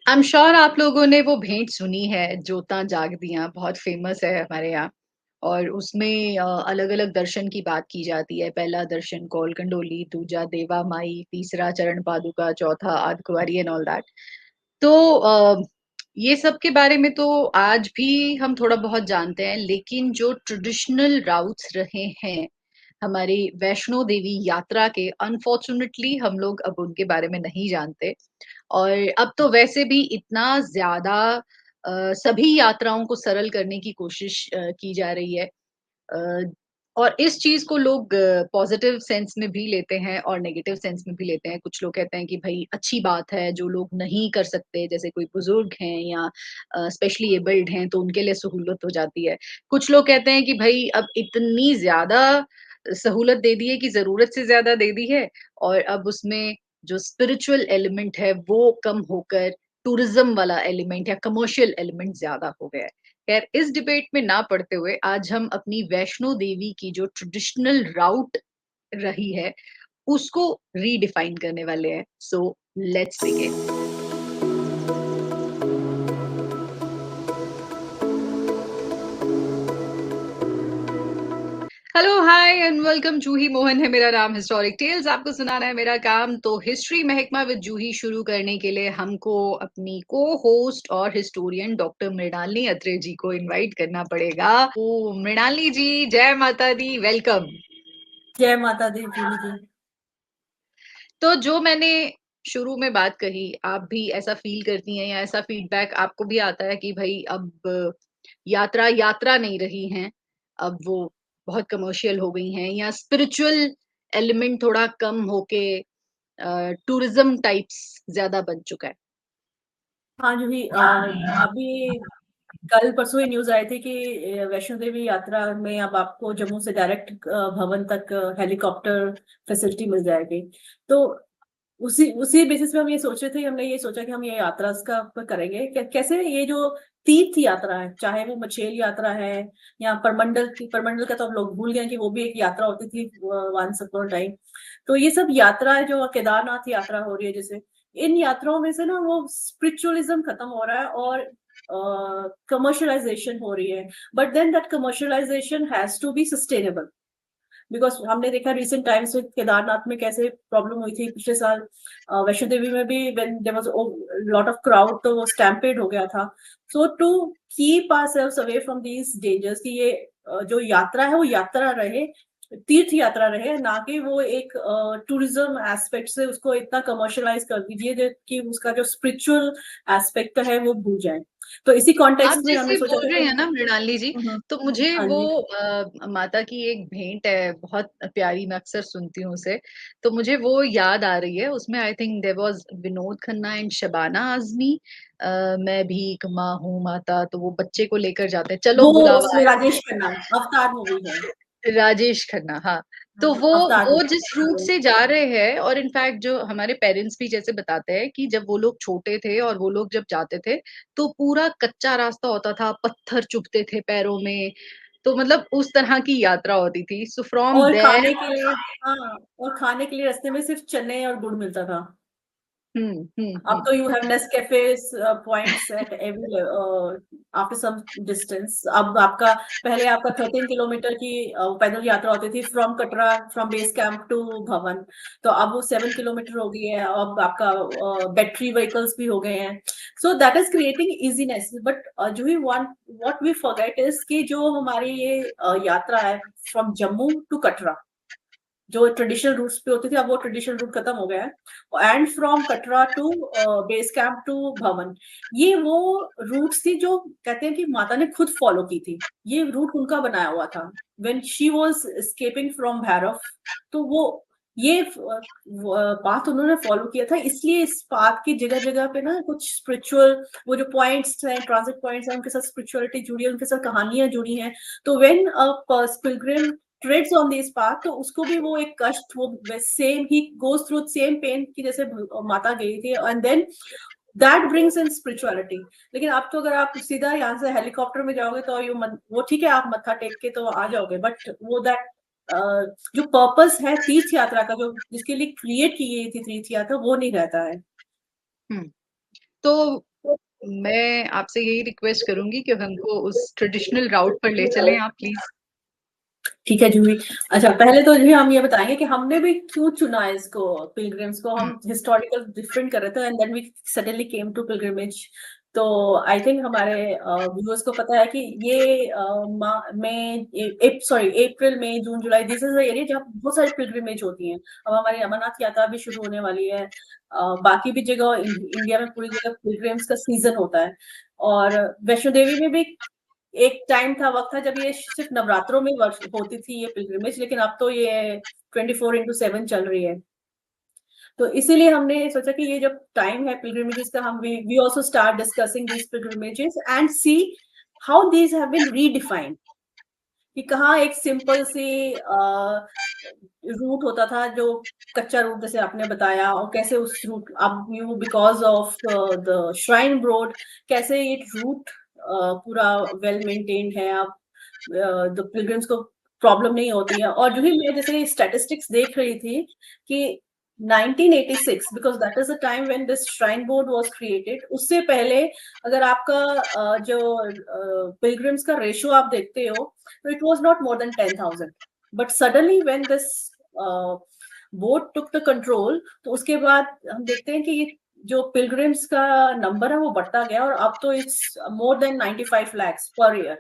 I am sure आप लोगों ने वो भेंट सुनी है, जोता जाग दियाँ, बहुत फेमस है हमारे यहाँ। और उसमें अलग-अलग दर्शन की बात की जाती है। पहला दर्शन कौल कंडोली, दूजा देवा माई, तीसरा चरण पादुका, चौथा अर्धकुँवारी एंड ऑल दैट। तो ये सब के बारे में तो आज भी हम थोड़ा बहुत जानते हैं, लेकिन जो ट्रेडिशनल राउट्स रहे हैं हमारी वैष्णो देवी यात्रा के, अनफॉर्चुनेटली हम लोग अब उनके बारे में नहीं जानते। और अब तो वैसे भी इतना ज़्यादा सभी यात्राओं को सरल करने की कोशिश की जा रही है। अ, और इस चीज़ को लोग पॉज़िटिव सेंस में भी लेते हैं और नेगेटिव सेंस में भी लेते हैं। कुछ लोग कहते हैं कि भई अच्छी बात है, जो लोग नहीं कर सकते, जैसे कोई बुज़ुर्ग हैं या स्पेशली एबल्ड हैं, तो उनके लिए सहूलत हो जाती है। कुछ लोग कहते हैं कि भई अब इतनी ज़्यादा सहूलत दे दी है कि ज़रूरत से ज़्यादा दे दी है और अब उसमें जो स्पिरिचुअल एलिमेंट है, वो कम होकर टूरिज़्म वाला एलिमेंट या कमर्शियल एलिमेंट ज़्यादा हो गया है। खैर इस डिबेट में ना पड़ते हुए आज हम अपनी वैष्णो देवी की जो ट्रेडिशनल राउट रही है उसको रीडिफाइन करने वाले हैं। So let's begin. Hello hi and welcome. Juhi Mohan है मेरा नाम। हिस्टोरिक टेल्स आपको सुनाना है मेरा काम। तो हिस्ट्री महकमा विद जूही शुरू करने के लिए हमको अपनी को होस्ट और हिस्टोरियन डॉक्टर मृणालिनी अत्रे जी को इनवाइट करना पड़ेगा। ओ मृणालिनी जी, जय माता दी, वेलकम। जय माता दी जूही जी। तो जो मैंने शुरू में बात कही, आप भी ऐसा फील करती हैं या ऐसा फीडबैक आपको भी आता है कि भाई अब यात्रा यात्रा नहीं रही हैं, अब वो बहुत कमर्शियल हो गई हैं या स्पिरिचुअल एलिमेंट थोड़ा कम होके टूरिज्म टाइप्स ज्यादा बन चुका है। हाँ जूही, अभी कल परसों ही न्यूज आई थी कि वैष्णो देवी यात्रा में अब आपको जम्मू से डायरेक्ट भवन तक हेलीकॉप्टर फैसिलिटी मिल जाएगी। तो उसी उसी बेसिस पे हम ये सोच रहे थे, हमने ये सोचा कि हम ये यात्रा इसका पर करेंगे। कैसे ये जो तीर्थ यात्रा है, चाहे वो मछेल यात्रा है या परमंडल का तो अब लोग भूल गए कि वो भी एक यात्रा होती थी वंस अपॉन टाइम। तो ये सब यात्रा है, जो केदारनाथ यात्रा हो रही है, जैसे इन यात्राओं में से ना वो स्पिरिचुअलिज्म खत्म हो रहा है और कमर्शलाइजेशन हो रही है। But then that commercialization has to be sustainable, because हमने देखा रिसेंट टाइम्स में केदारनाथ में कैसे प्रॉब्लम हुई थी पिछले साल। वैष्णो देवी में भी when there was lot of crowd, तो वो स्टैम्पेड हो गया था। So to keep ourselves away from these dangers, कि ये जो यात्रा है वो यात्रा रहे, तीर्थ यात्रा रहे, ना कि वो एक टूरिज्म एस्पेक्ट से उसको इतना कमर्शलाइज कर दीजिए कि उसका जो स्पिरिचुअल एस्पेक्ट है वो भूल जाए। तो इसी आप कॉन्टेक्स्ट में हमने जैसे सोचा बोल था रहे कि हैं ना मृणालिनी जी, तो मुझे हाँ वो जी। माता की एक भेंट है बहुत प्यारी, मैं अक्सर सुनती हूँ उसे। तो मुझे वो याद आ रही है। उसमें I think there was Vinod Khanna and Shabana Azmi. मैं भीख माँ हूँ माता, तो वो बच्चे को लेकर जाते हैं, चलो वो बुलावा उसमें आया। राजेश खन्ना, अवतार मूवी है। राजेश खन्ना, हाँ। तो हाँ, अवतार वो जिस रूट मूवी। से जा रहे हैं, और इनफैक्ट जो हमारे पेरेंट्स भी जैसे बताते हैं कि जब वो लोग छोटे थे और वो लोग जब जाते थे, तो पूरा कच्चा रास्ता होता था, पत्थर चुभते थे पैरों में। तो मतलब उस तरह की यात्रा होती थी। सो फ्रॉम और देयर खाने के लिए, हाँ, और खाने के लिए रास्ते में सिर्फ चने और गुड़ मिलता था। अब हम्म। तो you have Nescafes points at every after some distance. अब आपका पहले आपका 13 किलोमीटर की पैदल यात्रा होती थी from Katra, from base camp to भवन। तो अब वो 7 किलोमीटर हो गई है। अब आपका बैटरी व्हीकल्स भी हो गए हैं। So that is creating easiness. But जो ही want what we forget is कि जो हमारी ये यात्रा है फ्रॉम जम्मू टू कटरा, जो ट्रेडिशनल रूट्स पे होती थी, अब वो ट्रेडिशनल रूट खत्म हो गया है। And from Katra to base camp to Bhawan, ये वो रूट्स थी जो कहते हैं कि माता ने खुद फॉलो की थी। ये रूट उनका बनाया हुआ था when she was escaping from Bhairav. तो वो ये पाथ उन्होंने फॉलो किया था, इसलिए इस पाथ की जगह जगह पे ना कुछ स्पिरिचुअल, वो जो पॉइंट्स हैं, ट्रांजिट पॉइंट्स हैं, उनके साथ स्पिरिचुअलिटी जुड़ी है, उनके साथ कहानियां जुड़ी हैं। तो when a pilgrim treads on this path, तो उसको भी वो एक कष्ट, वो सेम ही गोज थ्रू सेम पेन की जैसे माता गई थी। And then that brings in spirituality. लेकिन आप तो अगर आप सीधा यहाँ से हेलीकॉप्टर में जाओगे तो वो ठीक है, आप मत्था टेक के तो आ जाओगे, बट वो दैट जो पर्पस है तीर्थ यात्रा का, जो जिसके लिए क्रिएट की गई थी तीर्थ यात्रा, वो नहीं रहता है। हम्म। तो मैं आपसे यही रिक्वेस्ट करूंगी कि हमको उस ट्रेडिशनल राउट पर ले चलें आप प्लीज। ठीक है जूही। अच्छा, पहले तो जूही हम ये बताएंगे कि हमने भी क्यों चुना इसको, पिलग्रिम्स को। हम हिस्टोरिकल डिफरेंट कर रहे थे and then we suddenly came to pilgrimage. तो आई थिंक हमारे व्यूअर्स को पता है कि ये मई सॉरी अप्रैल मई जून जुलाई, दिस इज द एरिया जहाँ बहुत सारी पिलग्रिमेज होती हैं। अब हमारी अमरनाथ यात्रा भी शुरू होने वाली है। बाकी भी जगह इंडिया में पूरी जगह पिलग्रिम्स का सीजन होता है। और वैष्णो देवी में भी एक टाइम था, वक्त था, जब ये सिर्फ नवरात्रों में होती थी ये पिलग्रिमेज, लेकिन अब तो ये 24/7 चल रही है। तो इसीलिए हमने सोचा कि ये जब टाइम है पिलग्रिमेजेस का, हम we also start discussing these pilgrimages and see how these have been redefined. कि कहाँ एक सिंपल सी रूट होता था, जो कच्चा रूट जैसे आपने बताया, और कैसे उस रूट अब you because of the shrine board कैसे ये रूट पूरा वेल मेंटेन्ड है। अब द पिलग्रिम्स को प्रॉब्लम नहीं होती है। और जो ही मैं जैसे स्टैटिस्टिक्स देख रही थी कि 1986, because that is the time when this shrine board was created, उससे पहले अगर आपका जो पिलग्रिम्स का रेशियो आप देखते हो, तो it was not more than 10,000। But suddenly when this board took the control, तो उसके बाद हम देखते हैं कि ये जो पिलग्रिम्स का नंबर है वो बढ़ता गया, और अब तो it's more than 95 lakhs per year.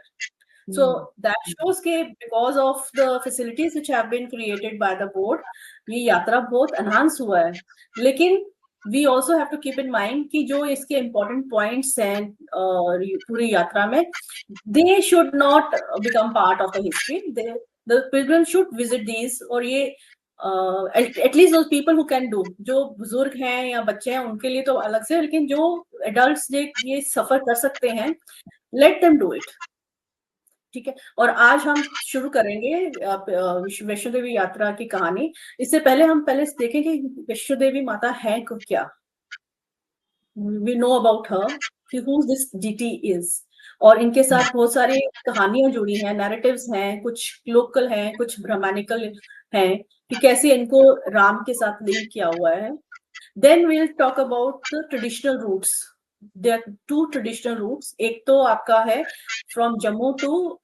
So that shows कि because of the facilities which have been created by the board, ये यात्रा बहुत enhance हुआ है। लेकिन we also have to keep in mind कि जो इसके important points हैं पूरी यात्रा में, they should not become part of the history. The pilgrims should visit these, और ये at least those people who can do, जो बुजुर्ग हैं या बच्चे हैं उनके लिए तो अलग से, लेकिन जो adults ये सफर कर सकते हैं, let them do it। ठीक है। और आज हम शुरू करेंगे वैष्णो देवी यात्रा की कहानी। इससे पहले हम देखें कि वैष्णो देवी माता है क्या। वी नो अबाउट हर कि हु दिस डीटी इज, और इनके साथ बहुत सारी कहानियां जुड़ी हैं, नैरेटिव्स हैं, कुछ लोकल हैं, कुछ ब्राह्मणिकल हैं, कि कैसे इनको राम के साथ लिंक किया हुआ है। Then we will talk about the traditional routes. There are two traditional routes. एक तो आपका है from Jammu to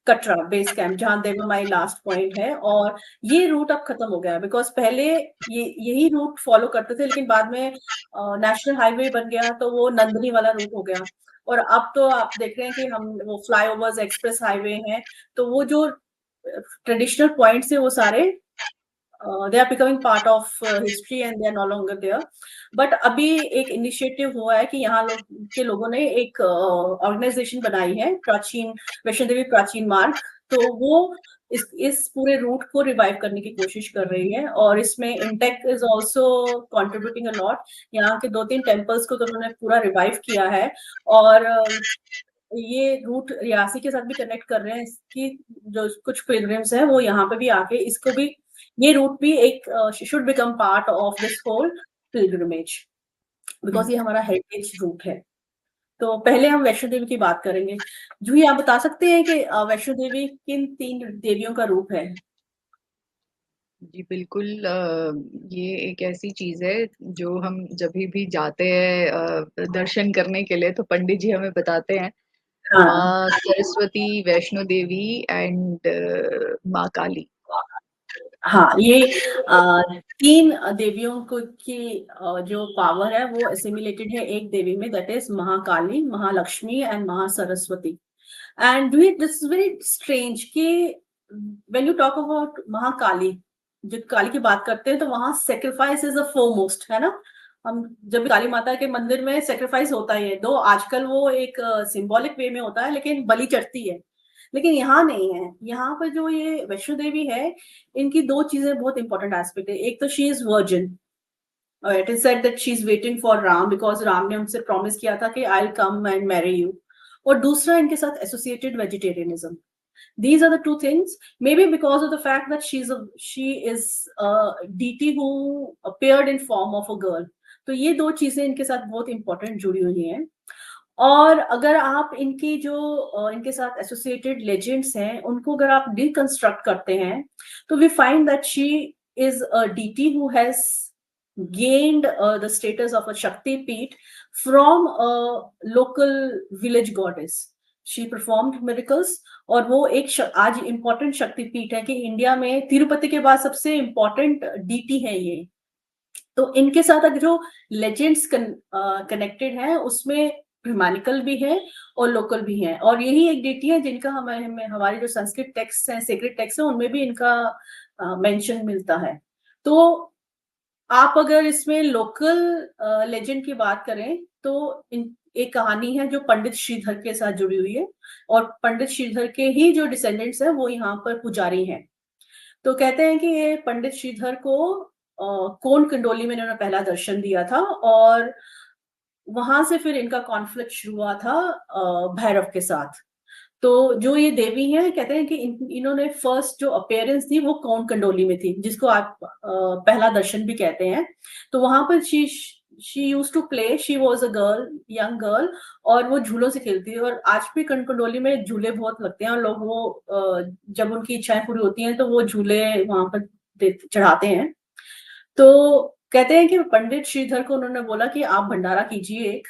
Katra base camp, जहां देवमाई लास्ट पॉइंट है, और ये रूट अब खत्म हो गया, बिकॉज पहले यही रूट फॉलो करते थे, लेकिन बाद में नेशनल हाईवे बन गया तो वो नंदनी वाला रूट हो गया। और अब तो आप देख रहे हैं कि हम वो फ्लाईओवर्स, एक्सप्रेस हाईवे हैं, तो वो जो ट्रेडिशनल पॉइंट्स है वो सारे they are becoming part of history and they are no longer there. But अभी एक इनिशिएटिव हुआ है कि यहाँ के लोगों ने एक ऑर्गेनाइजेशन बनाई है, प्राचीन वैष्णो देवी प्राचीन मार्ग। तो वो इस पूरे रूट को रिवाइव करने की कोशिश कर रही है, और इसमें intake is also contributing a lot. यहाँ के 2-3 टेम्पल्स को तो उन्होंने पूरा रिवाइव किया है, और ये रूट रियासी के साथ भी कनेक्ट कर रहे हैं। इसकी जो कुछ पिलग्रिम्स हैं वो यहाँ पे भी आके इसको भी, ये रूट भी एक should become part of this whole pilgrimage, because ये हमारा हेरिटेज रूट है। तो पहले हम वैष्णो देवी की बात करेंगे। जूही, आप बता सकते हैं कि वैष्णो देवी किन 3 देवियों का रूप है? जी बिल्कुल। ये एक ऐसी चीज है जो हम जब भी जाते हैं दर्शन करने के लिए, तो पंडित जी हमें बताते हैं हाँ माँ सरस्वती, वैष्णो देवी एंड माँ काली। हाँ, ये 3 देवियों को की जो पावर है वो एसिमिलेटेड है एक देवी में, that is Mahakali, Mahalakshmi and Mahasaraswati. And this is very strange कि when you talk about Mahakali, जब काली की बात करते हैं तो वहां सेक्रीफाइस इज द फोरमोस्ट, है ना। हम जब काली माता के मंदिर में सेक्रीफाइस होता ही है, दो आजकल वो एक सिंबॉलिक वे में होता है, लेकिन बलि चढ़ती है। लेकिन यहाँ नहीं है। यहाँ पर जो ये वैष्णो देवी है, इनकी 2 चीजें बहुत इंपॉर्टेंट एस्पेक्ट है। एक तो she is virgin, it is said that she is waiting for Ram, because Ram ने उनसे प्रॉमिस किया था कि आई will come and marry you. और दूसरा, इनके साथ associated vegetarianism. These are the 2 things, maybe because of the fact that she is a deity who appeared in form of a girl. तो ये 2 चीजें इनके साथ बहुत इंपॉर्टेंट जुड़ी हुई हैं। और अगर आप इनकी जो इनके साथ एसोसिएटेड लेजेंड्स हैं उनको अगर आप डिकंस्ट्रक्ट करते हैं, तो we find that she is a deity who has gained the status of a Shakti Peeth from a local village goddess. She performed miracles, और वो एक आज इम्पोर्टेंट शक्तिपीठ है कि इंडिया में तिरुपति के बाद सबसे इम्पोर्टेंट डीटी है ये। तो इनके साथ अगर जो लेजेंड्स कनेक्टेड है उसमें ब्रह्मानिकल भी है और लोकल भी है, और यही एक डेटी है जिनका हमारे जो संस्कृत टेक्स्ट हैं, सेक्रेट टेक्स्ट है, उनमें भी इनका मेंशन मिलता है। तो आप अगर इसमें लोकल लेजेंड की बात करें तो एक कहानी है जो पंडित श्रीधर के साथ जुड़ी हुई है, और पंडित श्रीधर के ही जो डिसेंडेंट्स हैं वो यहाँ पर पुजारी हैं। तो कहते हैं कि ये पंडित श्रीधर को कोन कंडोली में इन्होंने पहला दर्शन दिया था, और वहां से फिर इनका कॉन्फ्लिक्ट शुरू हुआ था भैरव के साथ। तो जो ये देवी हैं, कहते हैं कि इन्होंने फर्स्ट जो अपीयरेंस थी वो कोन कंडोली में थी, जिसको आप पहला दर्शन भी कहते हैं। तो वहां पर she use to play, she was a girl, young girl, और वो झूलों से खेलती है। और आज भी कंडोली में झूले बहुत लगते हैं, और लोग वो जब उनकी इच्छाएं पूरी होती हैं तो वो झूले वहां पर चढ़ाते हैं। तो कहते हैं कि पंडित श्रीधर को उन्होंने बोला कि आप भंडारा कीजिए एक,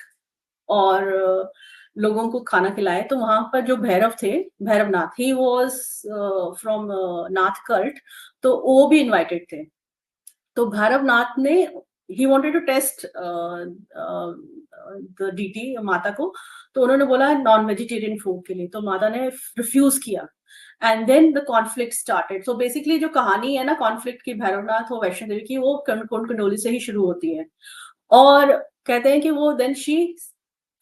और लोगों को खाना खिलाए। तो वहां पर जो भैरव थे, Bhairavnath, he was from Nath cult, तो वो भी इनवाइटेड थे। तो भैरवनाथ ने he wanted to test the deity माता को, तो उन्होंने बोला नॉन वेजिटेरियन फूड के लिए, तो माता ने रिफ्यूज किया, and then the conflict started. So basically जो कहानी है ना कॉन्फ्लिक्ट की भैरवनाथ और वैष्णो देवी की, वो कोन कंडोली से ही शुरू होती है। और कहते हैं कि वो देन शी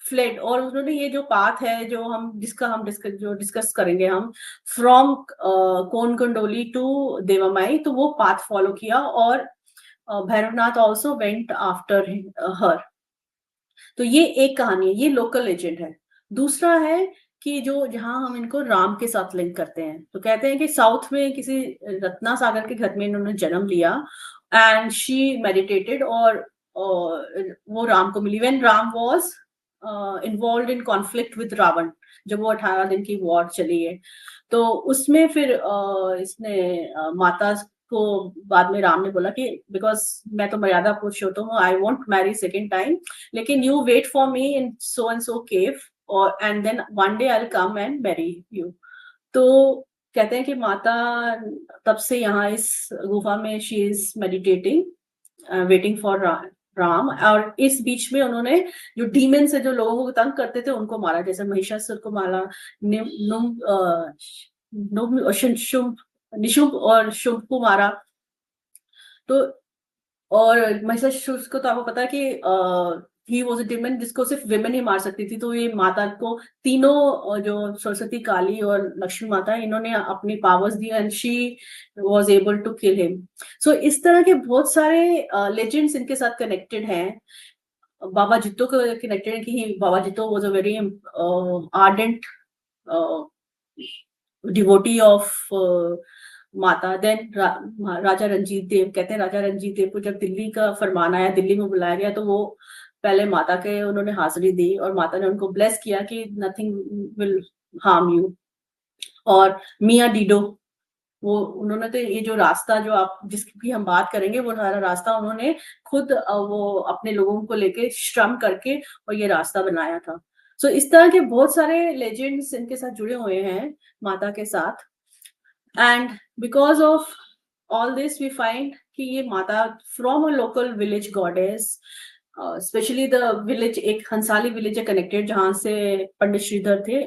फ्लेड, और उन्होंने ये जो पाथ है जो हम डिस्कस करेंगे हम, फ्रॉम कोन कंडोली टू देवामाई, तो वो पाथ फॉलो किया, और Bhairavnath also went after her. तो ये एक कहानी है, ये लोकल लेजेंड है। दूसरा है कि जो जहां हम इनको राम के साथ लिंक करते हैं, तो कहते हैं कि साउथ में किसी रत्ना सागर के घर में इन्होंने जन्म लिया, एंड शी मेडिटेटेड, और वो राम को मिली when Ram was involve in conflict with Ravan, जब वो 18 दिन की वॉर चली है। तो उसमें फिर इसने माता को बाद में राम ने बोला कि बिकॉज मैं तो मर्यादा पुरुषोत्तम हूँ, I want marry second time, लेकिन you wait for me in so and so cave, और and then one day I will come and marry you. तो कहते हैं कि माता तब से यहाँ इस गुफा में she is meditating, waiting for Ram. और इस बीच में उन्होंने जो डीमंस है जो लोगों को तंग करते थे उनको मारा, जैसे महिषासुर को मारा, निशुंभ और शुंभ को मारा। तो और महिषासुर को तो आपको पता है कि ही वॉज अ डिमन जिसको सिर्फ विमेन ही मार सकती थी। तो ये माता को तीनों जो सरस्वती, काली और लक्ष्मी माता है, इन्होंने अपनी पावर्स दी, and she was able to kill him. So इस तरह के बहुत सारे लेजेंड्स इनके साथ कनेक्टेड हैं। बाबा जित्तो को कनेक्टेड है कि Baba Jitto was a very ardent devotee of माता। देन राजा रंजीत देव, कहते हैं राजा रंजीत देव को जब दिल्ली का फरमान आया, दिल्ली में बुलाया गया, तो वो पहले माता के उन्होंने हाजिरी दी, और माता ने उनको ब्लेस किया कि नथिंग विल हार्म यू। और मियाँ डीडो, वो उन्होंने तो ये जो रास्ता जो आप जिसकी हम बात करेंगे, वो सारा रास्ता उन्होंने खुद वो अपने लोगों को लेके श्रम करके और ये रास्ता बनाया था। सो इस तरह के बहुत सारे लेजेंड्स इनके साथ जुड़े हुए हैं माता के साथ। And because of all this, we find कि ये माता from a local village goddess, especially the village, एक हंसाली village है connected जहाँ से पंडित श्रीधर थे,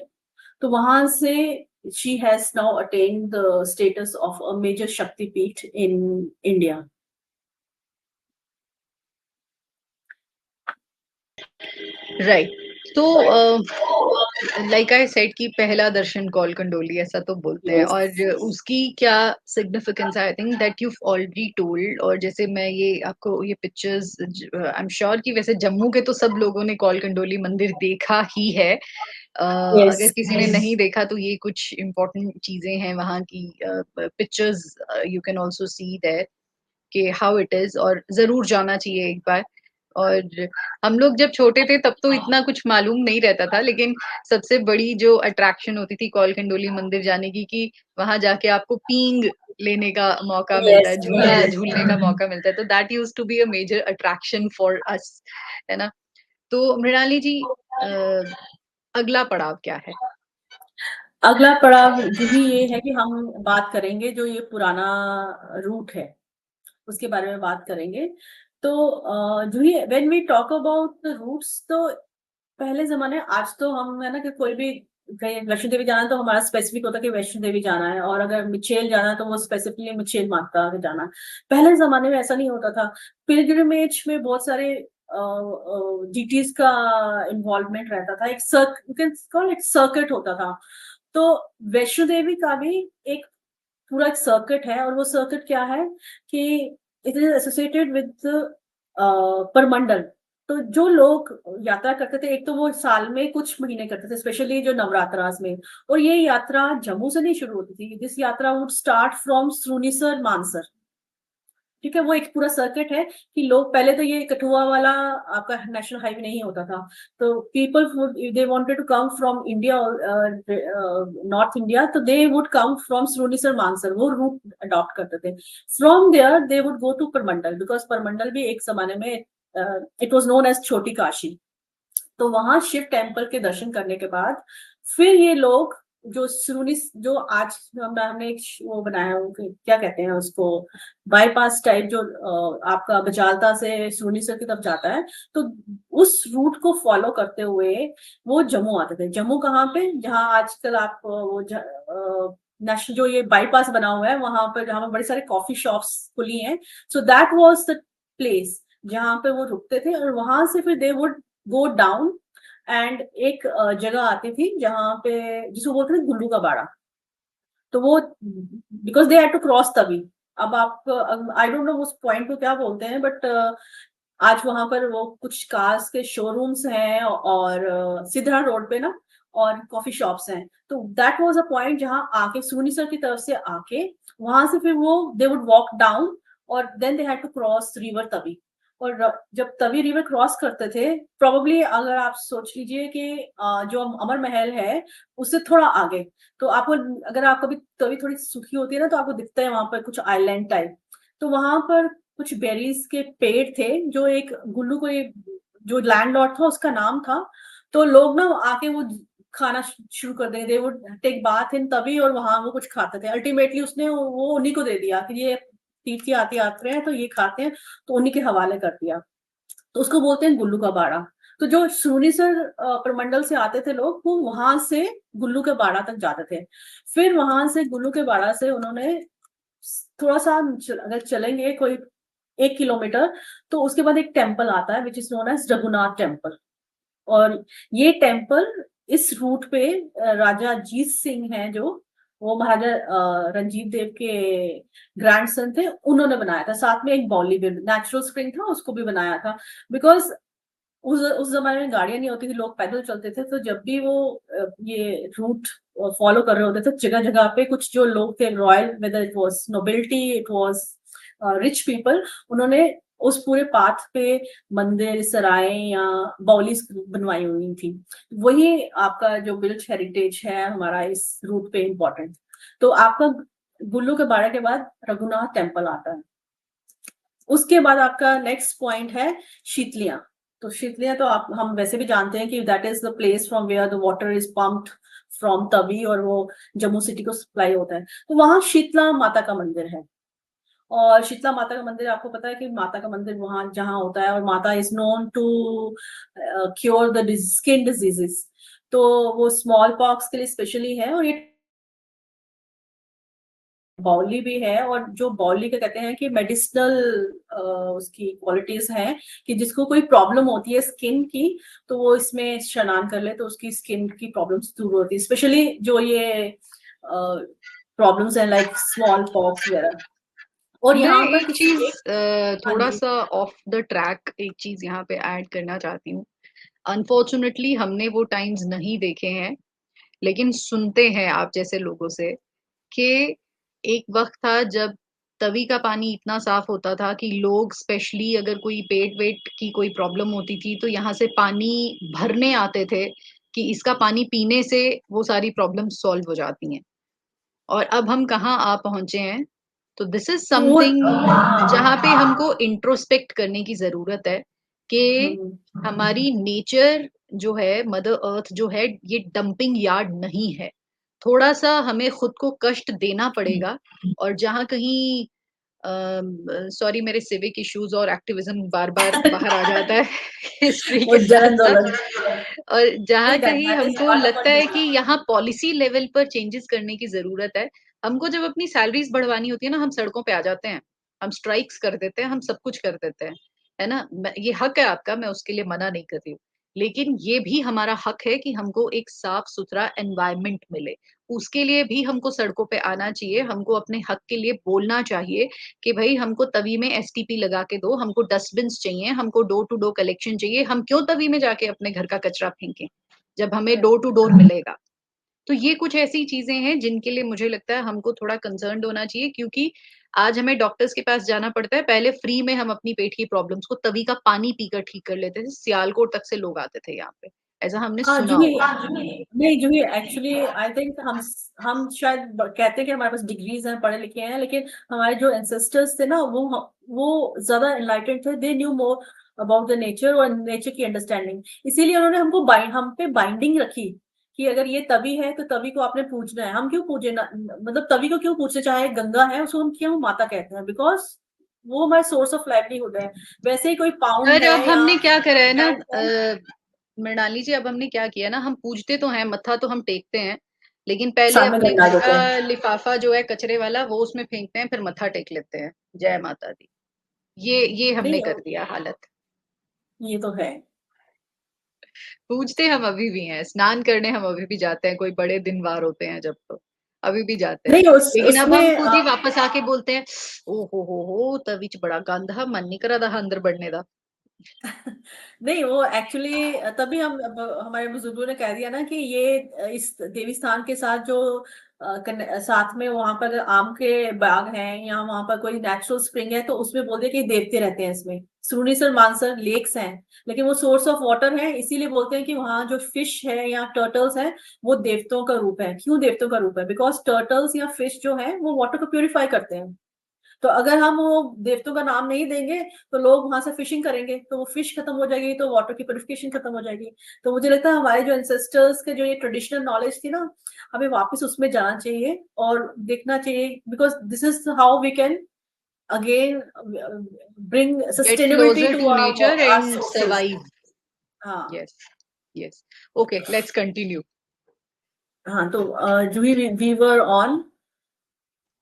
तो वहां से she has now attained the status of a major Shakti Peeth in India. Right. तो लाइक आई सेड कि पहला दर्शन कॉल कंडोली ऐसा तो बोलते हैं, Yes. और उसकी क्या सिग्निफिकेंस है I think that you already told. और जैसे मैं ये आपको ये पिक्चर्स, आई एम श्योर कि वैसे जम्मू के तो सब लोगों ने कॉल कंडोली मंदिर देखा ही है। अगर Yes. किसी ने नहीं देखा तो ये कुछ इम्पोर्टेंट चीजें हैं वहाँ की। Pictures you can also see that कि हाउ इट इज, और जरूर जाना चाहिए एक बार। और हम लोग जब छोटे थे तब तो इतना कुछ मालूम नहीं रहता था, लेकिन सबसे बड़ी जो अट्रैक्शन होती थी कौलकंडोली मंदिर जाने की, कि वहां जाके आपको पींग लेने का मौका मिलता यस, है, झूला यस। झूलने का मौका मिलता है, तो that use to be a major attraction for us, है ना। तो मृणाली जी, अगला पड़ाव क्या है? अगला पड़ाव जूही ये है कि हम बात करेंगे जो ये पुराना रूट है, उसके बारे में बात करेंगे। तो Juhi, when we talk about the roots, तो पहले ज़माने, आज तो हम है ना कि कोई भी कहीं वैष्णो देवी जाना है तो हमारा स्पेसिफिक होता है कि वैष्णो देवी जाना है, और अगर मिचेल जाना है तो वो स्पेसिफिकली मिचेल माता के जाना है। पहले ज़माने में ऐसा नहीं होता था। पिलग्रिमेज में बहुत सारे डीटीज़ का इन्वॉल्वमेंट रहता था। एक सर्क you can call it circuit होता था। तो वैष्णो देवी का भी एक पूरा एक सर्किट है, और वो सर्किट क्या है कि it is associated with Purmandal. तो जो लोग यात्रा करते थे, एक तो वो साल में कुछ महीने करते थे, स्पेशली जो नवरात्रास में। और ये यात्रा जम्मू से नहीं शुरू होती थी। दिस यात्रा would start from Surinsar Mansar. ठीक है, वो एक पूरा सर्किट है कि लोग पहले तो ये कठुआ वाला आपका नेशनल हाईवे नहीं होता था। तो people would, if they wanted to come from India, north India, तो they would come from Surinsar Mansar, वो रूट अडॉप्ट करते थे। From there they would go to Purmandal, because Purmandal भी एक जमाने में इट वाज नोन एज छोटी काशी। तो वहां शिव टेम्पल के दर्शन करने के बाद फिर ये लोग जो सुरुनी, जो आज हमने एक वो बनाया है, क्या कहते हैं उसको, बाईपास टाइप, जो आपका बजालता से सुरुनीसर की तरफ जाता है। तो उस रूट को फॉलो करते हुए वो जम्मू आते थे। जम्मू कहाँ पे, जहाँ आजकल आप वो नेशनल जो ये बाईपास बना हुआ है, वहां पर जहाँ पर बड़ी सारी कॉफी शॉप्स खुली हैं। So that was the place जहाँ पे वो रुकते थे, और वहां से फिर दे वुड गो डाउन। एंड एक जगह आती थी जहाँ पे, जिसको बोलते थे गुल्लू का बाड़ा। तो वो because they had to cross Tawi. अब आप, आई डोंट नो उस पॉइंट को क्या बोलते हैं, बट आज वहां पर वो कुछ कार्स के शोरूम्स हैं, और सिद्धरा रोड पे ना, और कॉफी शॉप्स हैं। तो दैट वाज अ पॉइंट जहां आके सूनीसर की तरफ से आके, वहां से फिर वो दे वुड वॉक डाउन, और then they had to cross river Tawi. और जब तवी रिवर क्रॉस करते थे, प्रोबेबली अगर आप सोच लीजिए कि जो अमर महल है उससे थोड़ा आगे, तो आपको, अगर आप कभी तवी थोड़ी सूखी होती है ना, तो आपको दिखता है वहां पर कुछ आइलैंड टाइप। तो वहां पर कुछ बेरीज के पेड़ थे, जो एक गुल्लू को, ये जो लैंडलॉर्ड था उसका नाम था। तो लोग ना आके वो खाना शुरू कर देंगे, they would take bath in Tawi, और वहां वो कुछ खाते थे। अल्टीमेटली उसने वो उन्हीं को दे दिया कि ये तीर्थ यात्री आते हैं तो ये खाते हैं, तो उन्हीं के हवाले कर दिया। तो उसको बोलते हैं गुल्लू का बाड़ा। तो जो सूनीसर प्रमंडल से आते थे लोग, वो वहां से गुल्लू के बाड़ा तक जाते थे। फिर वहां से गुल्लू के बाड़ा से उन्होंने थोड़ा सा अगर चलेंगे कोई 1 किलोमीटर, तो उसके बाद एक टेम्पल आता है which is known as Raghunath temple. और ये टेम्पल इस रूट पे राजा जीत सिंह हैं, जो वो महाराजा रंजीत देव के ग्रैंडसन थे, उन्होंने बनाया था। साथ में एक बॉली भी, नेचुरल स्प्रिंग था, उसको भी बनाया था। बिकॉज उस जमाने में गाड़ियां नहीं होती थी, लोग पैदल चलते थे। तो जब भी वो ये रूट फॉलो कर रहे होते थे, जगह जगह पे कुछ जो लोग थे royal, whether it was nobility, it was rich people, उन्होंने उस पूरे पाथ पे मंदिर, सराय या बाउलीज बनवाई हुई थी। वही आपका जो विलेज हेरिटेज है हमारा इस रूट पे इम्पोर्टेंट। तो आपका गुल्लू के बाड़ा के बाद रघुनाथ टेम्पल आता है। उसके बाद आपका नेक्स्ट पॉइंट है शीतलियां। तो शीतलियां तो आप, हम वैसे भी जानते हैं कि that is the place from where the water is pumped from Tawi, और वो जम्मू सिटी को सप्लाई होता है। तो वहां शीतला माता का मंदिर है। और शीतला माता का मंदिर, आपको पता है कि माता का मंदिर वहां जहां होता है, और माता is known to cure the skin diseases. तो वो स्मॉल पॉक्स के लिए स्पेशली है। और ये बाउली भी है, और जो बाउली का कहते हैं कि मेडिसिनल उसकी क्वालिटीज हैं, कि जिसको कोई प्रॉब्लम होती है स्किन की, तो वो इसमें स्नान कर ले तो उसकी स्किन की प्रॉब्लम्स दूर होती है, स्पेशली जो ये प्रॉब्लम्स हैं लाइक स्मॉल पॉक्स वगैरह। और मैं यहाँ पर एक किसी चीज एक, हाँ थोड़ा जी। सा ऑफ द ट्रैक एक चीज यहाँ पे ऐड करना चाहती हूँ। अनफॉर्चुनेटली हमने वो टाइम्स नहीं देखे हैं, लेकिन सुनते हैं आप जैसे लोगों से कि एक वक्त था जब तवी का पानी इतना साफ होता था कि लोग स्पेशली अगर कोई पेट वेट की कोई प्रॉब्लम होती थी तो यहाँ से पानी भरने आते थे कि इसका पानी पीने से वो सारी प्रॉब्लम सॉल्व हो जाती हैं। और अब हम कहाँ आ पहुंचे हैं। तो दिस इज तो वो समथिंग हाँ। जहाँ पे हमको इंट्रोस्पेक्ट करने की जरूरत है कि हम्म। हमारी नेचर जो है, मदर अर्थ जो है, ये डंपिंग यार्ड नहीं है। थोड़ा सा हमें खुद को कष्ट देना पड़ेगा। और जहाँ कहीं, सॉरी मेरे सिविक इश्यूज और एक्टिविज्म बार बार बाहर आ जाता है हिस्ट्री वो के जन साथ साथ। आंदोलन। और जहाँ नहीं, कहीं दैट इज हमको पार्ट ऑफ लगता आवर है कि ड्यूटी। यहाँ पॉलिसी लेवल पर चेंजेस करने की जरूरत है। हमको जब अपनी सैलरीज बढ़वानी होती है ना, हम सड़कों पे आ जाते हैं, हम स्ट्राइक्स कर देते हैं, हम सब कुछ कर देते हैं, है ना। ये हक है आपका, मैं उसके लिए मना नहीं कर रही हूँ। लेकिन ये भी हमारा हक है कि हमको एक साफ सुथरा एनवायरनमेंट मिले। उसके लिए भी हमको सड़कों पे आना चाहिए, हमको अपने हक के लिए बोलना चाहिए कि भाई हमको तवी में एसटीपी लगा के दो, हमको डस्टबिन चाहिए, हमको डोर टू डोर कलेक्शन चाहिए। हम क्यों तवी में जाके अपने घर का कचरा फेंकें जब हमें डोर टू डोर मिलेगा। तो ये कुछ ऐसी चीजें हैं जिनके लिए मुझे लगता है हमको थोड़ा कंसर्न्ड होना चाहिए, क्योंकि आज हमें डॉक्टर्स के पास जाना पड़ता है। पहले फ्री में हम अपनी पेट की प्रॉब्लम्स को तवी का पानी पीकर ठीक कर लेते थे। सियालकोट तक से लोग आते थे यहाँ पे, ऐसा हमने हाँ सुना जूही, होगा। नहीं जूही, एक्चुअली आई थिंक हम शायद कहते हैं कि हमारे पास डिग्रीज हैं, पढ़े लिखे हैं, लेकिन हमारे जो एंसेस्टर्स थे ना, वो ज्यादा एनलाइटेंड थे। They knew more about the nature और नेचर की अंडरस्टैंडिंग। इसीलिए उन्होंने हमको हम पे बाइंडिंग रखी कि अगर ये तवी है तो तवी को आपने पूजना है। हम क्यों पूजे ना, मतलब तवी को क्यों पूछे, चाहे गंगा है उसको हम क्यों माता कहते हैं, बिकॉज वो हमारे सोर्स ऑफ लाइवलीहुड है। वैसे ही कोई पाउंड पर है अब या हमने क्या करा है ना, लैंड है। मृणाली जी, अब हमने क्या किया ना, हम पूजते तो हैं, मत्था तो हम टेकते हैं, लेकिन पहले शाम में अपने गंगा घर देते हैं। का लिफाफा जो है कचरे वाला वो उसमें फेंकते हैं, फिर मत्था टेक लेते हैं, जय माता दी। ये हमने नहीं, कर दिया हालत। ये तो है। पूजते हम अभी भी हैं, स्नान करने हम अभी भी जाते हैं, कोई बड़े दिन वार होते हैं जब, तो अभी भी जाते हैं। नहीं, लेकिन अब हम उसमें खुद ही वापस आके बोलते हैं, ओ हो तवी च बड़ा गंद है, मन नहीं करा था अंदर बढ़ने का। नहीं, वो एक्चुअली तभी हम हमारे बुजुर्गों ने कह दिया ना कि ये इस देवी स्थान के साथ जो साथ में वहां पर आम के बाग हैं या वहां पर कोई नेचुरल स्प्रिंग है, तो उसमें बोलते हैं कि देवते रहते हैं इसमें। सुरनीसर मानसर लेक्स हैं, लेकिन वो सोर्स ऑफ वाटर है, इसीलिए बोलते हैं कि वहां जो फिश है या टर्टल्स है वो देवताओं का रूप है। क्यों देवताओं का रूप है? बिकॉज टर्टल्स या फिश जो है वो वाटर को प्यूरिफाई करते हैं। तो अगर हम वो देवताओं का नाम नहीं देंगे तो लोग वहां से फिशिंग करेंगे, तो वो फिश खत्म हो जाएगी, तो वाटर की प्यूरिफिकेशन खत्म हो जाएगी। तो मुझे लगता है हमारे जो एंसेस्टर्स के जो ये ट्रेडिशनल नॉलेज थी ना, हमें वापस उसमें जाना चाहिए और देखना चाहिए, because this is how we can again bring get sustainability closer to to nature our and sources। Survive. हाँ। Yes, yes. Okay, let's continue. हाँ, तो जो वी वर ऑन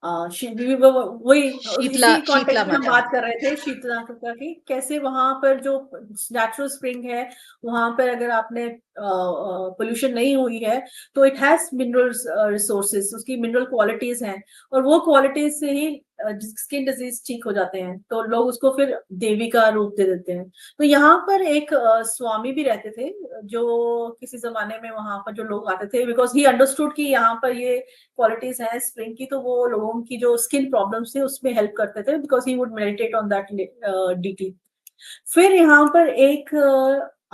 वही शीतला, इसी शीतला कॉन्टेक्स्ट में हम माता। बात कर रहे थे शीतला की। कैसे वहां पर जो नेचुरल स्प्रिंग है, वहां पर अगर आपने पोल्यूशन नहीं हुई है तो इट हैज मिनरल रिसोर्सेज, उसकी मिनरल क्वालिटीज हैं, और वो क्वालिटीज से ही स्किन डिजीज ठीक हो जाते हैं, तो लोग उसको फिर देवी का रूप दे देते हैं। तो यहाँ पर एक स्वामी भी रहते थे जो किसी जमाने में वहां पर जो लोग आते थे, बिकॉज ही अंडरस्टूड कि यहाँ पर ये क्वालिटीज हैं स्प्रिंग की, तो वो लोगों की जो स्किन प्रॉब्लम्स थी उसमें हेल्प करते थे, because he would meditate on that DT. फिर यहाँ पर एक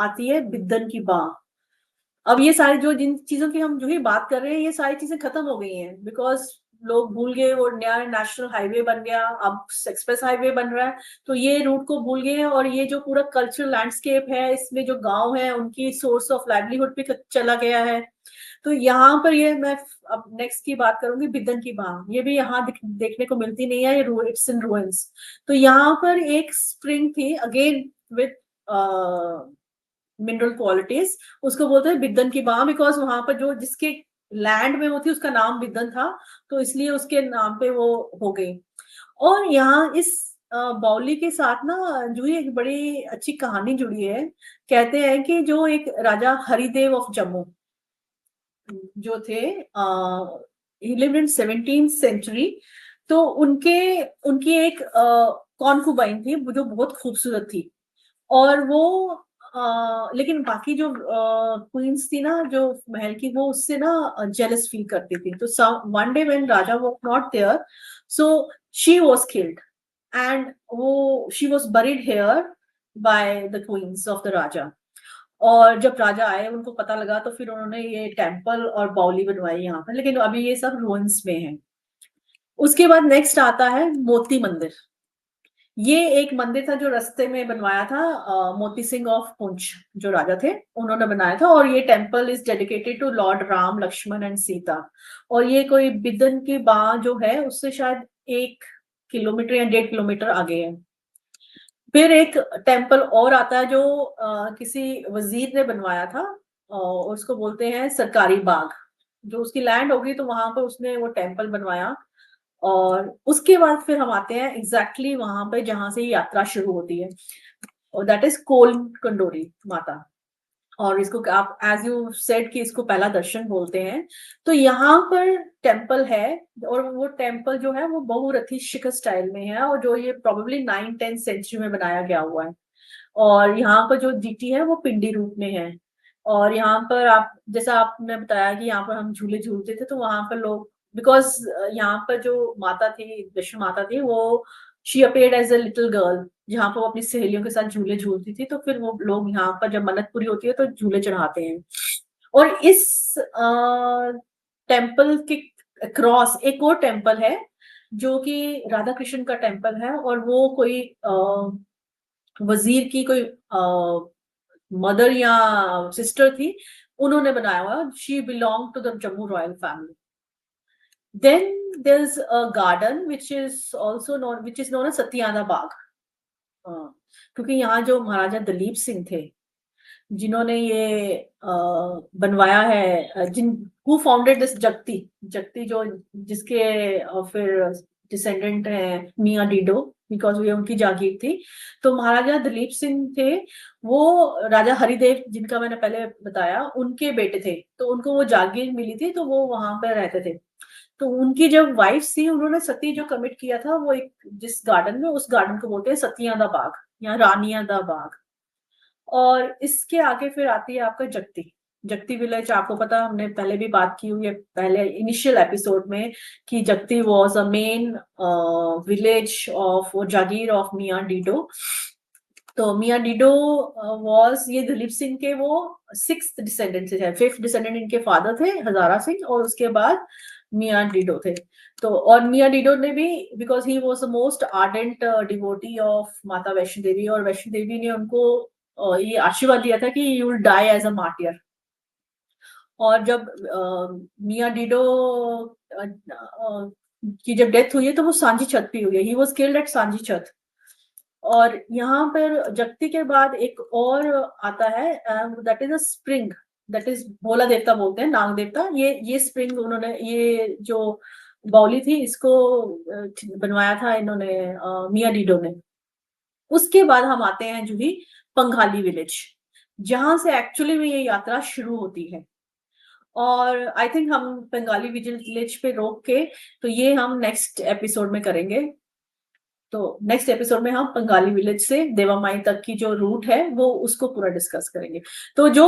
आती है बिद्दन की बाँ। अब ये सारी जो जिन चीजों की हम जो ही बात कर रहे हैं, ये सारी चीजें खत्म हो गई हैं, बिकॉज लोग भूल गए, वो नया नेशनल हाईवे बन गया, अब एक्सप्रेस हाईवे बन रहा है, तो ये रूट को भूल गए हैं। और ये जो पूरा कल्चरल लैंडस्केप है, इसमें जो गांव है उनकी सोर्स ऑफ लाइवलीहुड भी चला गया है। तो यहाँ पर ये मैं अब नेक्स्ट की बात करूंगी, बिदन की बांग। ये भी यहाँ देखने को मिलती नहीं है, ये इट्स इन रूइंस। तो यहाँ पर एक स्प्रिंग थी अगेन विद मिनरल क्वालिटीज, उसको बोलते हैं बिदन की बांग, बिकॉज वहां पर जो जिसके लैंड में वो थी उसका नाम बिदन था, तो इसलिए उसके नाम पे वो हो गई। और यहाँ इस बाउली के साथ ना जो ये एक बड़ी अच्छी कहानी जुड़ी है। कहते हैं कि जो एक राजा हरिदेव ऑफ जम्मू जो थे, ही लिव्ड इन 17th सेंचुरी। तो उनकी एक कॉन्कुबाइन थी जो बहुत खूबसूरत थी, और वो लेकिन बाकी जो क्वींस थी ना जो महल की, वो उससे ना जेलस फील करती थी। तो one day when raja was not there, so she was killed, and वो she was buried here by the queens of the raja. और जब राजा आए उनको पता लगा, तो फिर उन्होंने ये टेम्पल और बावली बनवाई यहाँ पर, लेकिन अभी ये सब रुइंस में है। उसके बाद नेक्स्ट आता है मोती मंदिर। ये एक मंदिर था जो रास्ते में बनवाया था, मोती सिंह ऑफ पुंछ जो राजा थे, उन्होंने बनाया था। और ये temple is dedicated to lord Ram, Lakshman and Sita. और ये कोई बिदन की बाँ जो है उससे शायद 1 किलोमीटर या 1.5 किलोमीटर आगे है। फिर एक टेम्पल और आता है जो किसी वजीर ने बनवाया था, उसको बोलते हैं सरकारी बाग। जो उसकी लैंड होगी तो वहां पर उसने वो टेम्पल बनवाया। और उसके बाद फिर हम आते हैं एग्जैक्टली वहां पे जहां से ये यात्रा शुरू होती है, और दैट इज कोल कंडोरी माता। और इसको आप एज यू सेड कि इसको पहला दर्शन बोलते हैं। तो यहाँ पर टेम्पल है, और वो टेम्पल जो है वो बहुरथी शिखर स्टाइल में है, और जो ये प्रोबेबली 9th-10th सेंचुरी में बनाया गया हुआ है। और यहाँ पर जो डीटी है वो पिंडी रूप में है। और यहाँ पर आप, जैसा आपने बताया कि यहाँ पर हम झूले झूलते थे, तो वहां पर लोग, बिकॉज यहाँ पर जो माता थी, विष्णु माता थी, वो she appeared as a little girl, जहाँ पर वो अपनी सहेलियों के साथ झूले झूलती थी। तो फिर वो लोग यहाँ पर जब मन्नत पूरी होती है तो झूले चढ़ाते हैं। और इस टेम्पल के क्रॉस एक और टेम्पल है जो कि राधा कृष्ण का टेम्पल है, और वो कोई वजीर की कोई मदर या सिस्टर थी, उन्होंने बनाया हुआ। She belong to the Jammu royal family. Then there is a garden which is known as Satiyana Bagh. क्योंकि यहाँ जो महाराजा दलीप सिंह थे, जिन्होंने ये बनवाया है, जिन हु फाउंडेड दिस जगती, जगती जो जिसके फिर डिसेंडेंट है मियाँ डीडो, बिकॉज ये उनकी जागीर थी। तो महाराजा दलीप सिंह थे, वो राजा हरिदेव जिनका मैंने पहले बताया उनके बेटे थे। तो उनको वो जागीर मिली थी, तो वो वहां पर रहते थे। तो उनकी जब वाइफ थी, उन्होंने सती जो कमिट किया था, वो एक जिस गार्डन में, उस गार्डन को बोलते हैं सतिया दा बाग या रानिया दा बाग। और इसके आगे फिर आती है आपका जगती। जगती विलेज आपको पता, हमने पहले भी बात की हुई है पहले इनिशियल एपिसोड में, कि जगती was a main village of Jagir of मियाँ डीडो। तो मियाँ डीडो वाज ये दलीप सिंह के वो 6th डिसेंडेंट थे, 5th डिसेंडेंट इनके फादर थे हजारा सिंह, और उसके बाद मियाँ डीडो थे। तो और मियाँ डीडो ने भी, because he was the most ardent devotee of माता वैष्णो देवी, और वैष्णो देवी ने उनको ये आशीर्वाद दिया था कि you will die as a martyr. और जब मियाँ डीडो की जब डेथ हुई है, तो वो सांझी छत पे हुई है। ही वाज किल्ड एट सांझी छत। और यहाँ पर जगती के बाद एक और आता है, that is a spring, that is Bhola Devta बोलते हैं, नाग देवता। ये स्प्रिंग उन्होंने, ये जो बाउली थी, इसको बनवाया था इन्होंने, मियाँ डीडो ने। उसके बाद हम आते हैं जूही पंगाली विलेज, जहां से एक्चुअली में ये यात्रा शुरू होती है। और आई थिंक हम बंगाली विलेज पे रोक के, तो ये हम नेक्स्ट एपिसोड में करेंगे। तो नेक्स्ट एपिसोड में हम बंगाली विलेज से देवा माई तक की जो रूट है वो उसको पूरा डिस्कस करेंगे। तो जो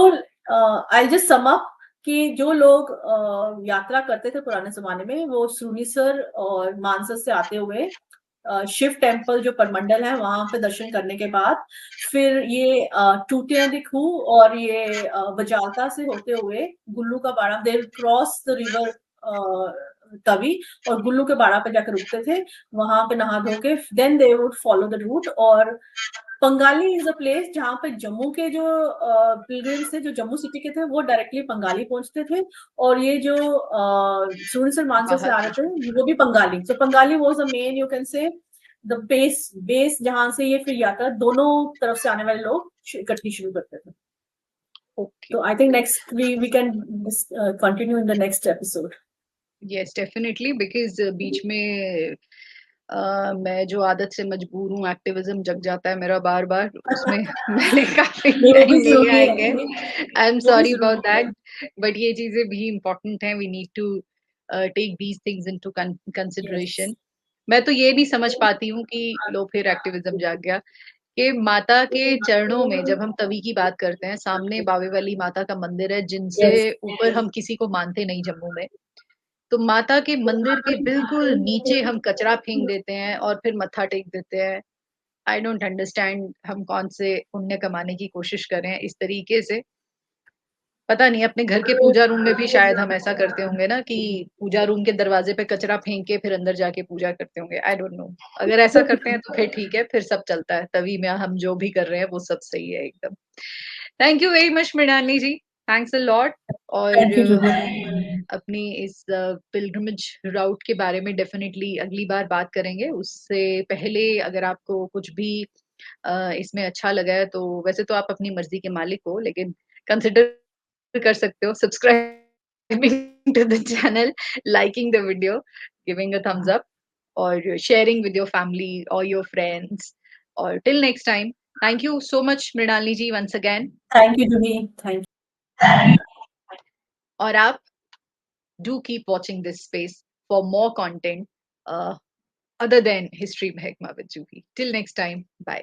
आई जस्ट सम अप कि जो लोग यात्रा करते थे पुराने जमाने में, वो सुनीसर और मानसर से आते हुए शिव टेम्पल जो परमंडल है वहां पे दर्शन करने के बाद, फिर ये टूटिया दिखू और ये बजालता से होते हुए गुल्लू का बाड़ा, they cross the river Tawi, और गुल्लू के बाड़ा पे जाकर रुकते थे। वहां पे नहा धो के then they would follow the route. और पंगाली इज अ प्लेस जहाँ पे जम्मू के जो पिलग्रिम्स थे, जो जम्मू सिटी के थे, वो डायरेक्टली पंगाली पहुंचते थे। और ये जो सुरसर मानसर से बहुत आ रहे थे, वो भी पंगाली। तो Pangali was the main, you can say the base जहां से ये फिर यात्रा दोनों तरफ से आने वाले लोग इकट्ठी शुरू करते थे। ओके। तो I think next we can continue in the next episode. Yes definitely, because बीच में मैं जो आदत से मजबूर हूँ, एक्टिविज्म जग जाता है मेरा बार बार उसमें। मैंने काफी नहीं, वो टाइम भी नहीं जरूरी आएंगे। है, आई एम वो भी सॉरी अबाउट जरूरी है। दैट, बट ये चीजें भी इम्पोर्टेंट हैं। We need to take these things into yes. Consideration. मैं तो ये नहीं समझ पाती हूँ कि लो फिर एक्टिविज्म जाग गया, कि माता के चरणों में जब हम तवी की बात करते हैं, सामने बावे वाली माता का मंदिर है, जिनसे यस। ऊपर हम किसी को मानते नहीं जम्मू में। तो माता के मंदिर के बिल्कुल नीचे हम कचरा फेंक देते हैं और फिर मत्था टेक देते हैं। आई डोंट अंडरस्टैंड, हम कौन से पुण्य कमाने की कोशिश कर रहे हैं इस तरीके से। पता नहीं, अपने घर के पूजा रूम में भी शायद हम ऐसा करते होंगे ना, कि पूजा रूम के दरवाजे पे कचरा फेंक के फिर अंदर जाके पूजा करते होंगे। आई डोंट नो। अगर ऐसा करते हैं तो फिर ठीक है, फिर सब चलता है, तभी में हम जो भी कर रहे हैं वो सब सही है एकदम। Thank you very much Mrinalini ji, thanks a lot. और थैंक यू जूही। अपनी इस पिलग्रिमेज रूट के बारे में डेफिनेटली अगली बार बात करेंगे। उससे पहले अगर आपको कुछ भी इसमें अच्छा लगा है, तो वैसे तो आप अपनी मर्जी के मालिक हो, लेकिन कंसिडर कर सकते हो subscribing to the channel, liking the video, giving a thumbs up, और शेयरिंग विद योर फैमिली और योर फ्रेंड्स। और till next time, thank you so much Mrinalini ji once again. Thank you Juhi. Thank और आप do keep watching this space for more content other than History Mahekma with Juhi. Till next time, bye.